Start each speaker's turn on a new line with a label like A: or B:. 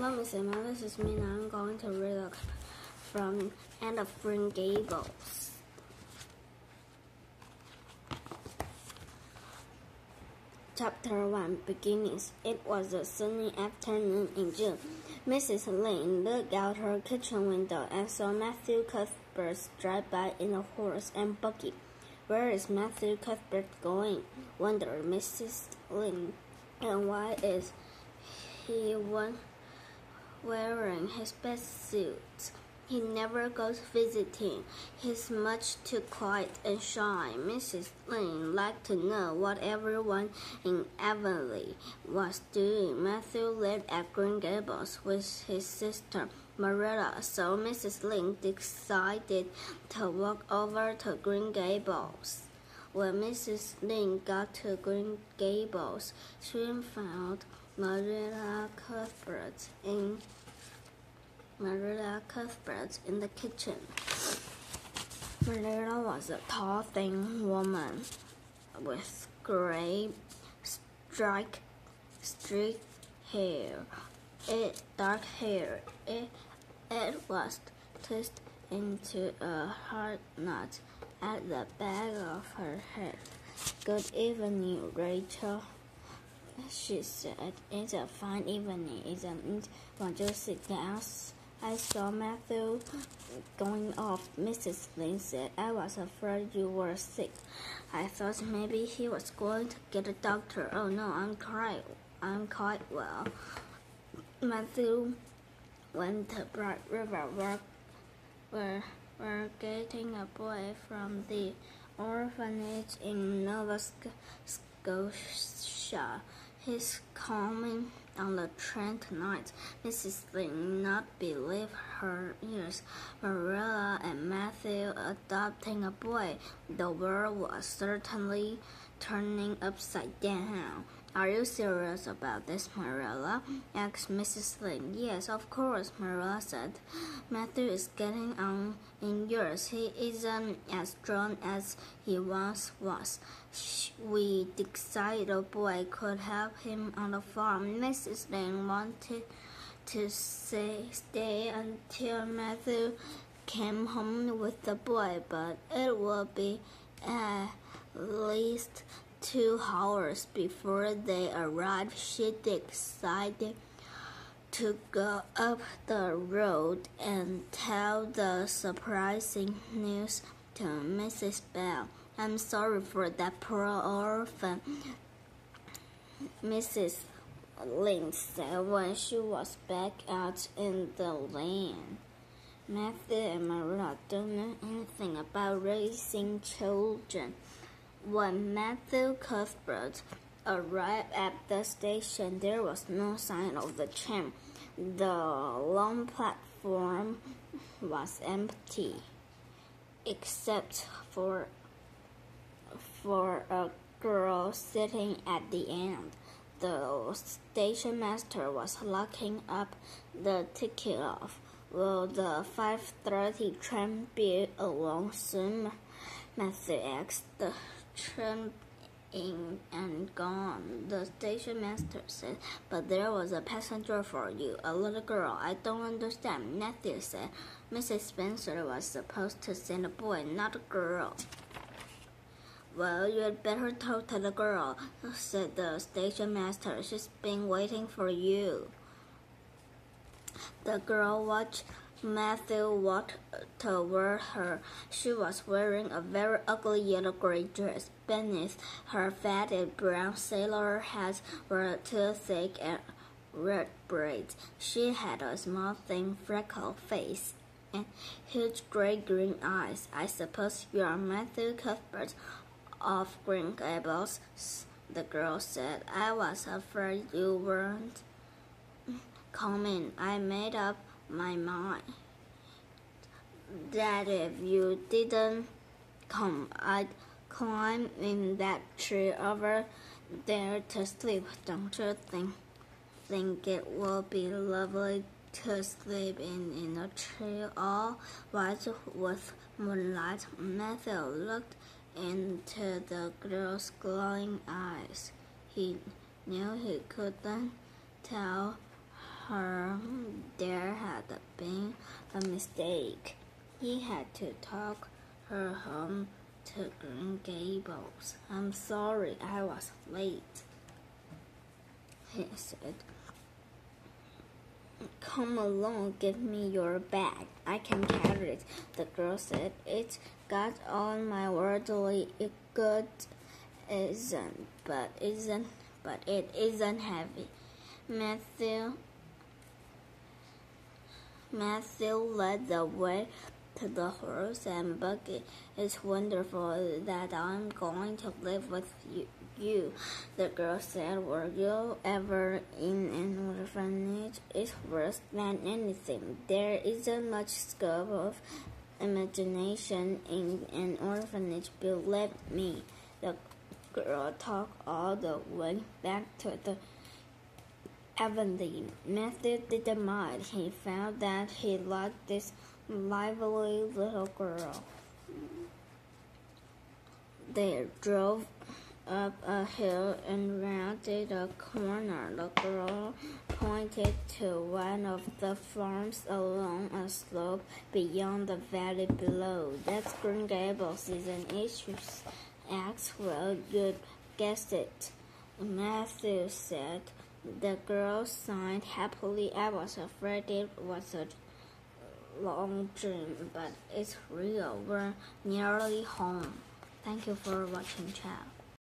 A: Mrs. Emma, this is Mina. I'm going to read from Anne of Green Gables. Chapter 1 Beginnings. It was a sunny afternoon in June. Mrs. Lane looked out her kitchen window and saw Matthew Cuthbert drive by in a horse and buggy. "Where is Matthew Cuthbert going?" wondered Mrs. Lane. "And why is he wearing his best suit? He never goes visiting. He's much too quiet and shy." Mrs. Lane liked to know what everyone in Avonlea was doing. Matthew lived at Green Gables with his sister Marilla, so Mrs. Lane decided to walk over to Green Gables. When Mrs. Lane got to Green Gables, she found Marilla Cuthbert in the kitchen. Marilla was a tall, thin woman with gray, streaked hair. Dark hair. It was twisted into a hard knot at the back of her head. "Good evening, Rachel," she said. "It's a fine evening, isn't it? Won't you sit down?" "I saw Matthew going off," Mrs. Lane said. "I was afraid you were sick. I thought maybe he was going to get a doctor." "Oh, no, I'm quite well." Matthew went to Bright River. We're getting a boy from the orphanage in Nova Scotia. He's coming on the train tonight." Mrs. Lane did not believe her ears. Marilla and Matthew adopting a boy. The world was certainly turning upside down. "Are you serious about this, Marilla?" asked Mrs. Lane. "Yes, of course," Marilla said. "Matthew is getting on in years. He isn't as strong as he once was. We decided a boy could help him on the farm." Mrs. Lane wanted to stay until Matthew came home with the boy, but it would be at least 2 hours before they arrived. She decided to go up the road and tell the surprising news to Mrs. Bell. "I'm sorry for that poor orphan," Mrs. Lane said when she was back out in the lane. "Matthew and Marilla don't know anything about raising children." When Matthew Cuthbert arrived at the station, there was no sign of the train. The long platform was empty, except for a girl sitting at the end. The station master was locking up the ticket off. "Will the 5:30 train be along soon?" Matthew asked. "The train in and gone," the station master said, "but there was a passenger for you, a little girl." "I don't understand," Matthew said. "Mrs. Spencer was supposed to send a boy, not a girl." "Well, you'd better talk to the girl," said the station master. "She's been waiting for you." The girl watched Matthew walked toward her. She was wearing a very ugly yellow-gray dress. Beneath her faded brown sailor hat were 2 thick and red braids. She had a small, thin, freckled face and huge gray-green eyes. "I suppose you are Matthew Cuthbert of Green Gables," the girl said. "I was afraid you weren't coming. I made up my mind that if you didn't come, I'd climb in that tree over there to sleep. Don't you think it would be lovely to sleep in a tree all white with moonlight?" Matthew looked into the girl's glowing eyes. He knew he couldn't tell her there had been a mistake. He had to talk her home to Green Gables. I'm sorry I was late, he said. Come along, give me your bag. I can carry it, the girl said. It's got all my worldly goods, but it isn't heavy. Matthew led the way to the horse and buggy. It's wonderful that I'm going to live with you, the girl said. Were you ever in an orphanage? It's worse than anything. There isn't much scope of imagination in an orphanage, believe me. The girl talked all the way back to the avenue. Matthew didn't mind. He found that he liked this lively little girl. They drove up a hill and rounded a corner. The girl pointed to one of the farms along a slope beyond the valley below. That's Green Gables, isn't it? Well, you guessed it, Matthew said. The girl sighed happily. I was afraid it was a long dream, but it's real. We're nearly home. Thank you for watching, child.